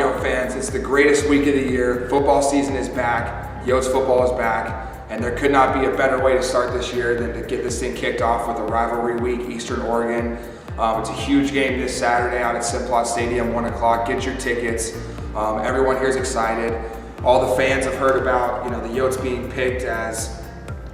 Yote fans? It's the greatest week of the year. Football season is back. Yotes football is back. And there could not be a better way to start this year than to get this thing kicked off with a rivalry week, Eastern Oregon. It's a huge game this Saturday out at Simplot Stadium, 1 o'clock. Get your tickets. Everyone here is excited. All the fans have heard about the Yotes being picked as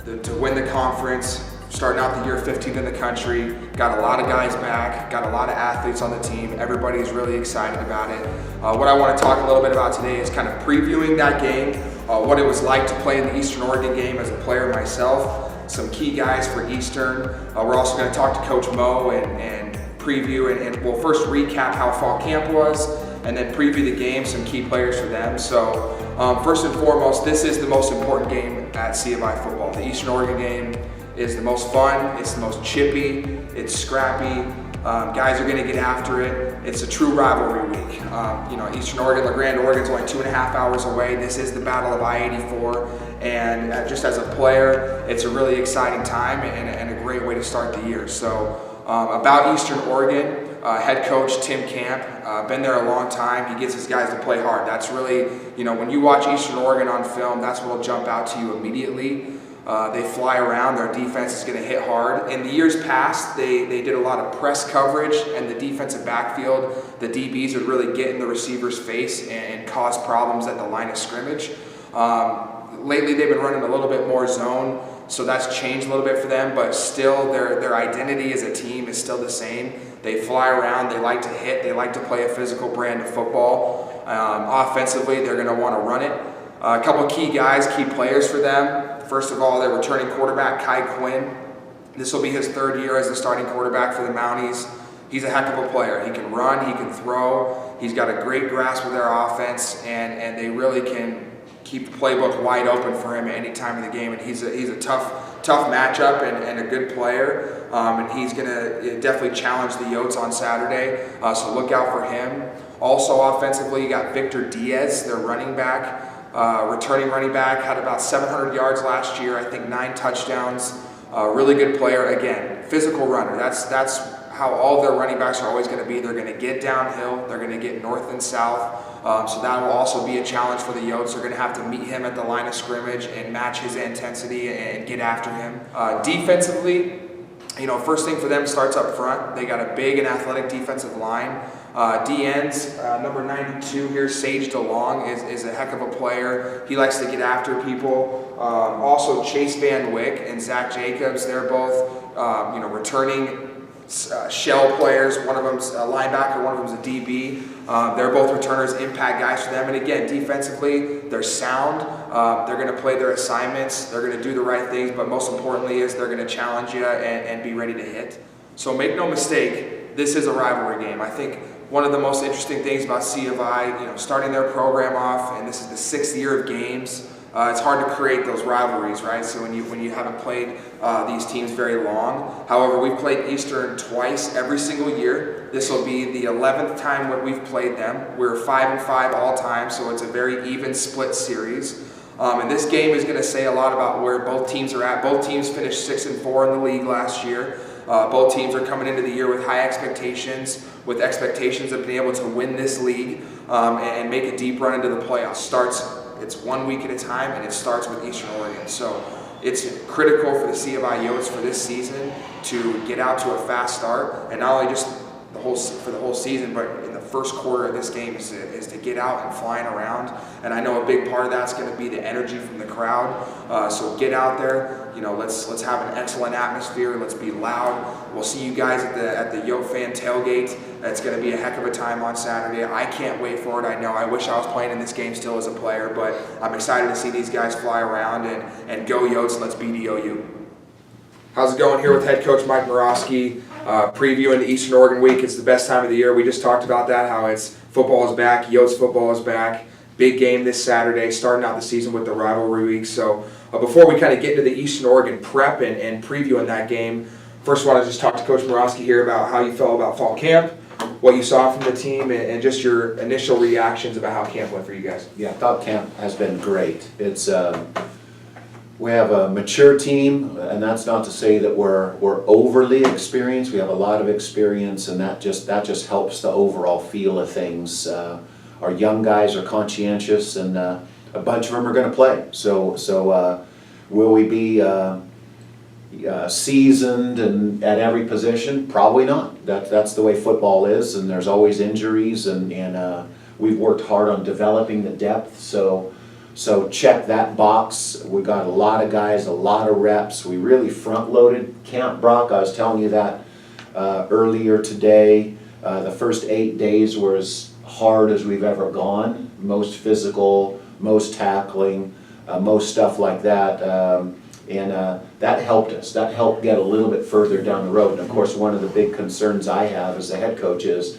to win the conference, starting out the year 15th in the country. Got a lot of guys back, got a lot of athletes on the team. Everybody's really excited about it. What I want to talk a little bit about today is kind of previewing that game, what it was like to play in the Eastern Oregon game as a player myself, some key guys for Eastern. We're also going to talk to Coach Mo and preview, and we'll first recap how fall camp was, and then preview the game, some key players for them. So first and foremost, this is the most important game at C of I football. The Eastern Oregon game is the most fun, it's the most chippy, it's scrappy. Guys are going to get after it. It's a true rivalry week. Eastern Oregon, LaGrande, Oregon is only 2.5 hours away. This is the Battle of I-84, and just as a player, it's a really exciting time and a great way to start the year. So about Eastern Oregon, head coach Tim Camp, been there a long time. He gets his guys to play hard. That's really, when you watch Eastern Oregon on film, that's what will jump out to you immediately. They fly around, their defense is going to hit hard. In the years past, they did a lot of press coverage, and the defensive backfield, the DBs would really get in the receiver's face and cause problems at the line of scrimmage. Lately, they've been running a little bit more zone, so that's changed a little bit for them, but still their identity as a team is still the same. They fly around, they like to hit, they like to play a physical brand of football. Offensively, they're going to want to run it. A couple of key guys, key players for them. First of all, their returning quarterback, Kai Quinn. This will be his third year as the starting quarterback for the Mounties. He's a heck of a player. He can run, he can throw. He's got a great grasp of their offense, and they really can keep the playbook wide open for him at any time of the game. And he's a tough matchup and a good player. And he's going to definitely challenge the Yotes on Saturday. So look out for him. Also offensively, you got Victor Diaz, their running back. Returning running back, had about 700 yards last year, I think 9 touchdowns. Really good player. Again, physical runner. That's how all their running backs are always going to be. They're going to get downhill. They're going to get north and south. So that will also be a challenge for the Yotes. They're going to have to meet him at the line of scrimmage and match his intensity and get after him. Defensively, first thing for them starts up front. They got a big and athletic defensive line. D-ends, number 92 here, Sage DeLong, is a heck of a player. He likes to get after people. Also, Chase Van Wyck and Zach Jacobs, they're both returning shell players. One of them's a linebacker, one of them's a DB. They're both returners, impact guys for them. And again, defensively, they're sound. They're going to play their assignments. They're going to do the right things, but most importantly is they're going to challenge you and be ready to hit. So make no mistake, this is a rivalry game. I think one of the most interesting things about C of I, starting their program off, and this is the 6th year of games, it's hard to create those rivalries, right? So when you haven't played these teams very long. However, we've played Eastern twice every single year. This will be the 11th time when we've played them. We're 5-5 all time, so it's a very even split series. And this game is going to say a lot about where both teams are at. Both teams finished 6-4 in the league last year. Both teams are coming into the year with high expectations, with expectations of being able to win this league and make a deep run into the playoffs. It's 1 week at a time, and it starts with Eastern Oregon. So it's critical for the C of I Yotes for this season to get out to a fast start, and not only just for the whole season, but in the first quarter of this game is to get out and flying around. And I know a big part of that's going to be the energy from the crowd. So get out there. Let's have an excellent atmosphere. Let's be loud. We'll see you guys at the Yote fan tailgate. It's going to be a heck of a time on Saturday. I can't wait for it. I know. I wish I was playing in this game still as a player, but I'm excited to see these guys fly around and go Yotes. Let's beat OU. How's it going here with head coach Mike Moroski? Previewing the Eastern Oregon week. It's the best time of the year. We just talked about that, how it's football is back, Yotes football is back. Big game this Saturday, starting out the season with the rivalry week. So before we kind of get into the Eastern Oregon prep and previewing that game, first I want to just talk to Coach Moroski here about how you felt about fall camp, what you saw from the team, and just your initial reactions about how camp went for you guys. Yeah, fall camp has been great. It's we have a mature team, and that's not to say that we're overly experienced. We have a lot of experience, and that just helps the overall feel of things. our young guys are conscientious, and a bunch of them are going to play. So will we be seasoned and at every position? Probably not. That's the way football is, and there's always injuries, and we've worked hard on developing the depth. So check that box. We got a lot of guys, a lot of reps. We really front-loaded camp, Brock. I was telling you that earlier today. The first 8 days were as hard as we've ever gone. Most physical, most tackling, most stuff like that. That helped us. That helped get a little bit further down the road. And of course, one of the big concerns I have as the head coach is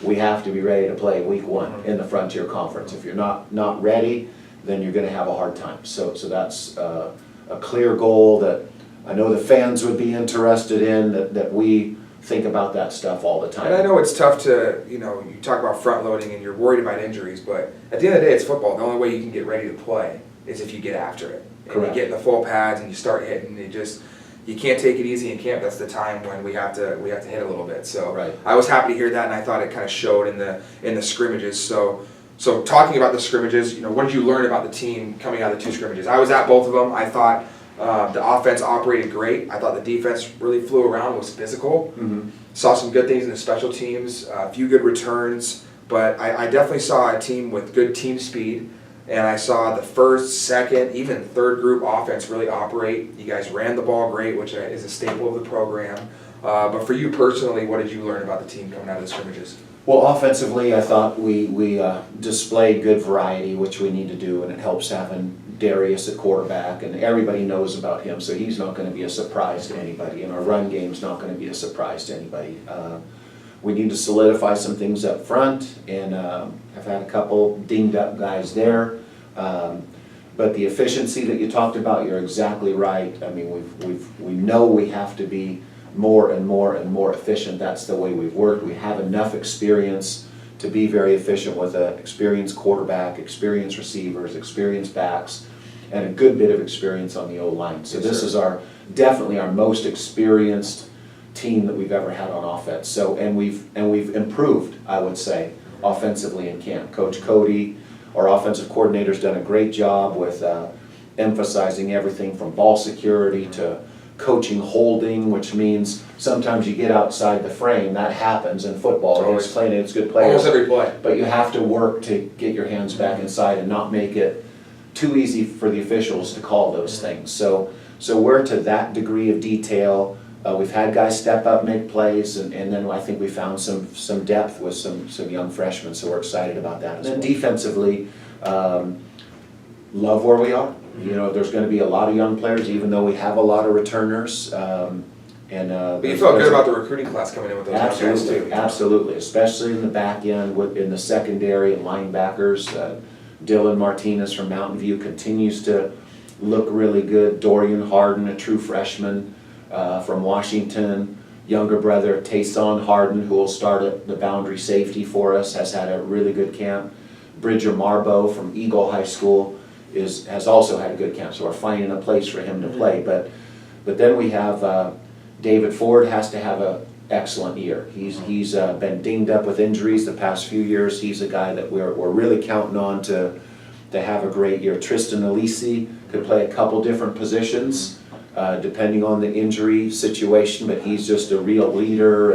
we have to be ready to play week 1 in the Frontier Conference. If you're not ready, then you're going to have a hard time. So that's a clear goal that I know the fans would be interested in, that we think about that stuff all the time. And I know it's tough to, you talk about front loading and you're worried about injuries, but at the end of the day, it's football. The only way you can get ready to play is if you get after it. And Correct. you get in the full pads and you start hitting. You can't take it easy in camp. That's the time when we have to hit a little bit. So right. I was happy to hear that, and I thought it kind of showed in the scrimmages. So talking about the scrimmages, what did you learn about the team coming out of the 2 scrimmages? I was at both of them. I thought the offense operated great. I thought the defense really flew around, was physical. Mm-hmm. Saw some good things in the special teams, a few good returns, but I definitely saw a team with good team speed, and I saw the first, second, even third group offense really operate. You guys ran the ball great, which is a staple of the program. But for you personally, what did you learn about the team coming out of the scrimmages? Well, offensively, I thought we displayed good variety, which we need to do, and it helps having Darius at quarterback, and everybody knows about him, so he's not going to be a surprise to anybody, and our run game's not going to be a surprise to anybody. We need to solidify some things up front, and I've had a couple dinged up guys there. But the efficiency that you talked about, you're exactly right. I mean, we know we have to be more and more and more efficient. That's the way we've worked. We have enough experience to be very efficient with an experienced quarterback, experienced receivers, experienced backs, and a good bit of experience on the O-line. So this is definitely our most experienced team that we've ever had on offense. So and we've improved, I would say, offensively in camp. Coach Cody, our offensive coordinator's done a great job with emphasizing everything from ball security to coaching holding, which means sometimes you get outside the frame. That happens in football. It's playing against good players. Almost every play. But you have to work to get your hands back inside and not make it too easy for the officials to call those things. So we're to that degree of detail. We've had guys step up, make plays, and then I think we found some depth with some young freshmen, so we're excited about that. And then defensively, love where we are. There's going to be a lot of young players, even though we have a lot of returners. But you felt good about the recruiting class coming in with those guys too. Absolutely, especially in the back end, in the secondary and linebackers. Dylan Martinez from Mountain View continues to look really good. Dorian Harden, a true freshman from Washington. Younger brother Tayson Harden, who will start at the boundary safety for us, has had a really good camp. Bridger Marbo from Eagle High School has also had a good camp, so we're finding a place for him to play. But then we have David Ford has to have an excellent year. He's been dinged up with injuries the past few years. He's a guy that we're really counting on to have a great year. Tristan Alisi could play a couple different positions depending on the injury situation, but he's just a real leader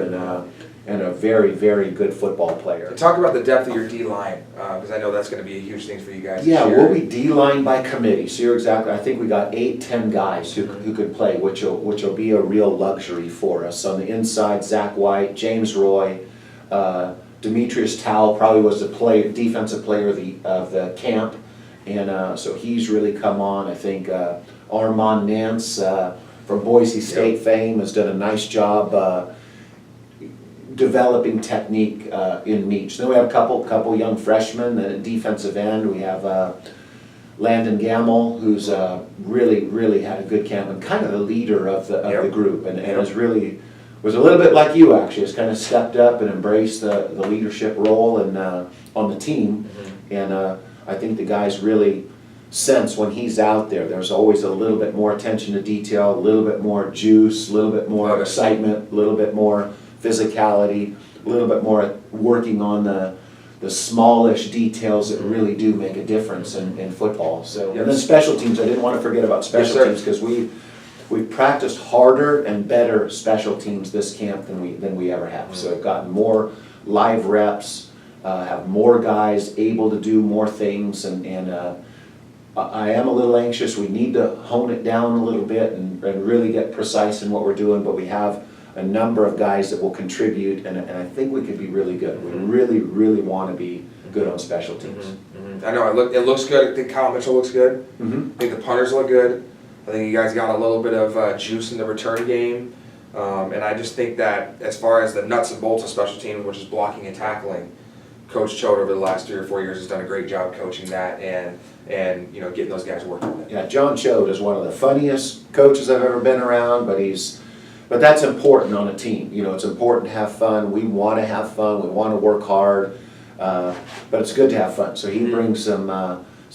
and a very, very good football player. Talk about the depth of your D-line, because I know that's going to be a huge thing for you guys. Yeah, we'll be D-line by committee. So you're exactly. I think we got 8-10 guys who could play, which will be a real luxury for us. On the inside, Zach White, James Roy, Demetrius Towle probably was the defensive player of the camp, and so he's really come on. I think Armand Nance from Boise State fame has done a nice job developing technique in Meach. Then we have a couple young freshmen. Then at defensive end, we have Landon Gamble, who's really had a good camp and kind of the leader of the group, and was a little bit like you actually. Has kind of stepped up and embraced the leadership role and on the team, and I think the guys really sense when he's out there. There's always a little bit more attention to detail, a little bit more juice, a little bit more excitement, a little bit more physicality, a little bit more working on the the smallish details that really do make a difference in football. So, and then special teams, I didn't want to forget about special teams, because we've practiced harder and better special teams this camp than we ever have. So I've gotten more live reps, have more guys able to do more things, and I am a little anxious. We need to hone it down a little bit and really get precise in what we're doing, but we have a number of guys that will contribute, and I think we could be really good. We really, really want to be good on special teams. I know, it looks good. I think Kyle Mitchell looks good. I think the punters look good. I think you guys got a little bit of juice in the return game. And I just think that as far as the nuts and bolts of special teams, which is blocking and tackling, Coach Choate over the last 3 or 4 years has done a great job coaching that and getting those guys working with it. Yeah, John Choate is one of the funniest coaches I've ever been around, but that's important on a team. It's important to have fun. We want to have fun. We want to work hard, but it's good to have fun. So he brings some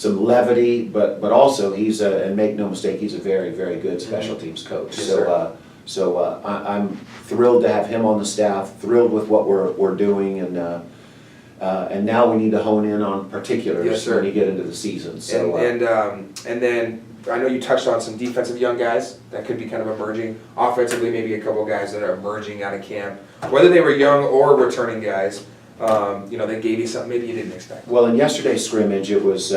levity, but also and make no mistake, he's a very, very good special teams coach. Yes, so I'm thrilled to have him on the staff. Thrilled with what we're doing, and now we need to hone in on particulars when you get into the season. So and then I know you touched on some defensive young guys that could be kind of emerging. Offensively, maybe a couple guys that are emerging out of camp, whether they were young or returning guys. They gave you something maybe you didn't expect. Well, in yesterday's scrimmage, it was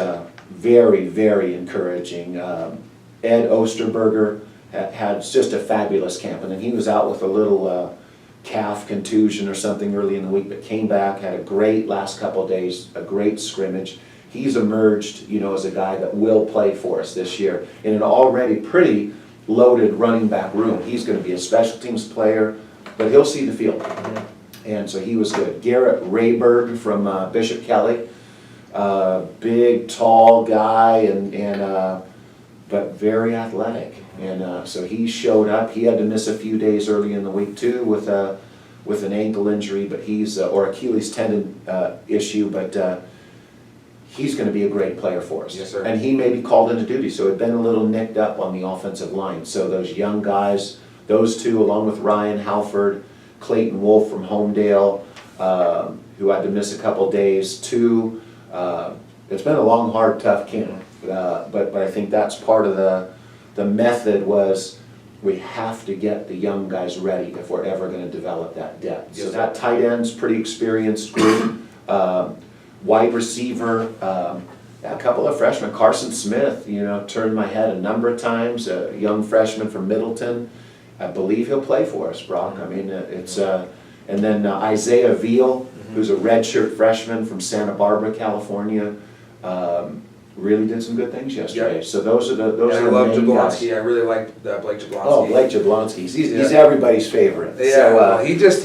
very, very encouraging. Ed Osterberger had just a fabulous camp, and then he was out with a little calf contusion or something early in the week, but came back, had a great last couple of days, a great scrimmage. He's emerged, as a guy that will play for us this year in an already pretty loaded running back room. He's going to be a special teams player, but he'll see the field. And so he was good. Garrett Rayberg from Bishop Kelly, big, tall guy, but very athletic. And so he showed up. He had to miss a few days early in the week too with an ankle injury, but or Achilles tendon issue. But he's going to be a great player for us. Yes, sir. And he may be called into duty. So he'd been a little nicked up on the offensive line. So those young guys, those two, along with Ryan Halford, Clayton Wolf from Homedale, who had to miss a couple days too. It's been a long, hard, tough camp. But I think that's part of the method was we have to get the young guys ready if we're ever going to develop that depth. So that tight end's pretty experienced group. Wide receiver, a couple of freshmen. Carson Smith, turned my head a number of times. A young freshman from Middleton. I believe he'll play for us, Broch. I mean, and then Isaiah Veal, who's a redshirt freshman from Santa Barbara, California. Really did some good things yesterday. Yep. So those are the I love Jablonski. I really liked Blake Jablonski. Oh, Blake Jablonski. He's everybody's favorite. Yeah. So, he just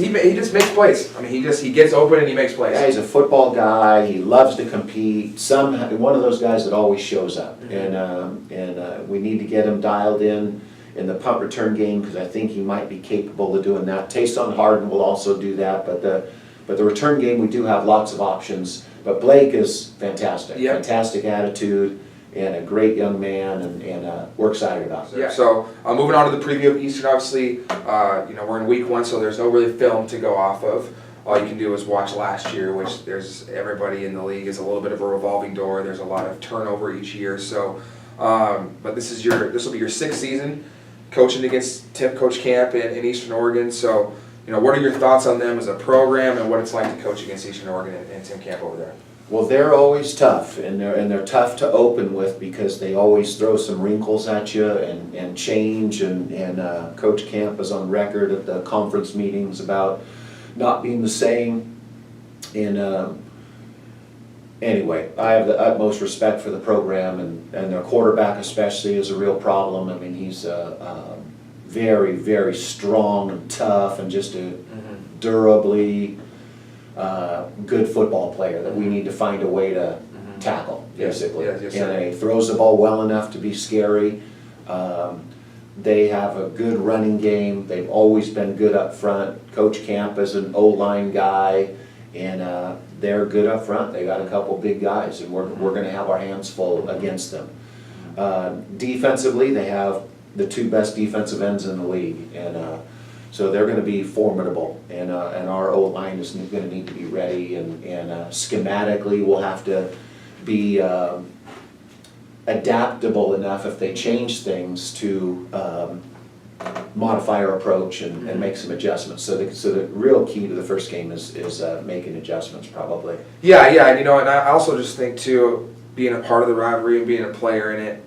makes plays. I mean, he gets open and he makes plays. Yeah, he's a football guy. He loves to compete. One of those guys that always shows up. And we need to get him dialed in the punt return game, because I think he might be capable of doing that. Tayson Harden will also do that, but the return game, we do have lots of options. But Blake is fantastic. Yep. Fantastic attitude and a great young man, and we're excited about it. Yeah. So moving on to the preview of Eastern, obviously, we're in week 1, so there's no really film to go off of. All you can do is watch last year, which everybody in the league is a little bit of a revolving door. There's a lot of turnover each year. So, but this will be your 6th season coaching against Coach Camp in Eastern Oregon. So, what are your thoughts on them as a program and what it's like to coach against Eastern Oregon and Tim Camp over there? Well, they're always tough, and they're tough to open with because they always throw some wrinkles at you and change. And Coach Camp is on record at the conference meetings about not being the same. And anyway, I have the utmost respect for the program, and their quarterback especially is a real problem. I mean, he's very, very strong and tough, and just a durably good football player that we need to find a way to tackle, basically. Yes, and he throws the ball well enough to be scary. They have a good running game. They've always been good up front. Coach Camp is an O-line guy, and they're good up front. They got a couple big guys, and we're going to have our hands full against them. Defensively, they have the 2 best defensive ends in the league, and So they're going to be formidable, and our O-line is going to need to be ready, and schematically we'll have to be adaptable enough if they change things to modify our approach and make some adjustments. So the real key to the first game is making adjustments probably. Yeah, and and I also just think too, being a part of the rivalry and being a player in it,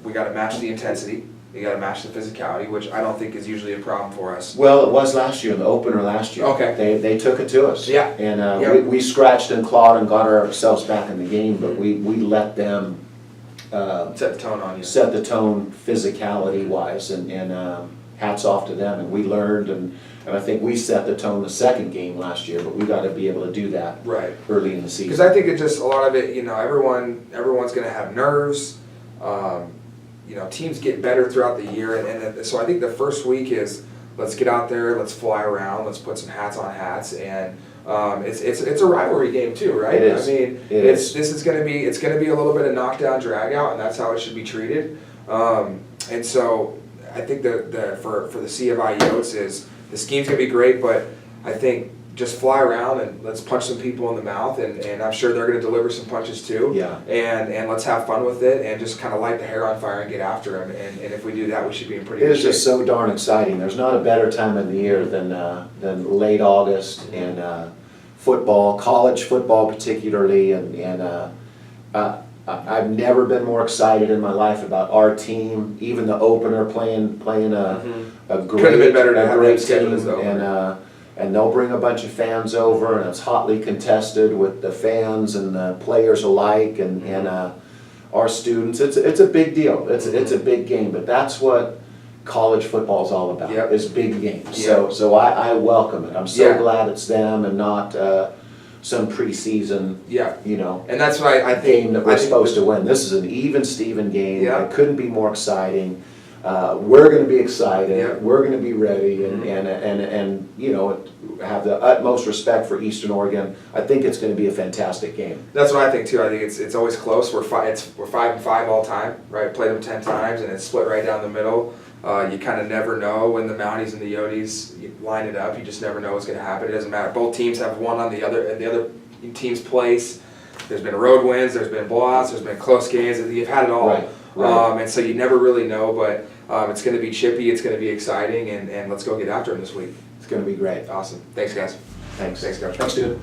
we got to match the intensity. You got to match the physicality, which I don't think is usually a problem for us. Well, it was last year, in the opener last year. Okay. They took it to us. Yeah. And we scratched and clawed and got ourselves back in the game, but we let them Set the tone on you. set the tone physicality-wise, and hats off to them. And we learned, and I think we set the tone the second game last year, but we got to be able to do that Right. early in the season. Because I think it just, a lot of it, everyone's going to have nerves. Teams get better throughout the year, and so I think the first week is, let's get out there, let's fly around, let's put some hats on hats, and it's a rivalry game too, right? It is. I mean, it's going to be a little bit of knockdown, drag out, and that's how it should be treated. And so I think for the C of I Yotes is, the scheme's going to be great, but I think just fly around and let's punch some people in the mouth, and I'm sure they're going to deliver some punches too. Yeah. And let's have fun with it and just kind of light the hair on fire and get after them. And if we do that, we should be in pretty It good is just shape. so darn exciting. There's not a better time of the year than late August and football, college football particularly, and I've never been more excited in my life about our team. Even the opener playing a great, Couldn't have been better to have great that scheduled team, as the opener. and they'll bring a bunch of fans over, and it's hotly contested with the fans and the players alike, and our students. It's a big deal. It's a big game, but that's what college football is all about. Yep. Is big games. Yep. So I welcome it. I'm so Yeah. glad it's them and not some preseason. Yeah. And that's why I think game that we're supposed to win. This is an even Steven game. Yeah. It couldn't be more exciting. We're going to be excited. Yeah. We're going to be ready, and have the utmost respect for Eastern Oregon. I think it's going to be a fantastic game. That's what I think too. I think it's always close. We're 5-5 all time, right? Played them 10 times, and it's split right down the middle. You kind of never know when the Mounties and the Yotes line it up. You just never know what's going to happen. It doesn't matter. Both teams have won on the other team's place. There's been road wins. There's been blowouts. There's been close games. You've had it all. Right. And so you never really know, but it's going to be chippy. It's going to be exciting, and let's go get after them this week. It's going to be great. Awesome. Thanks, guys. Thanks. Thanks, Coach. Thanks, dude.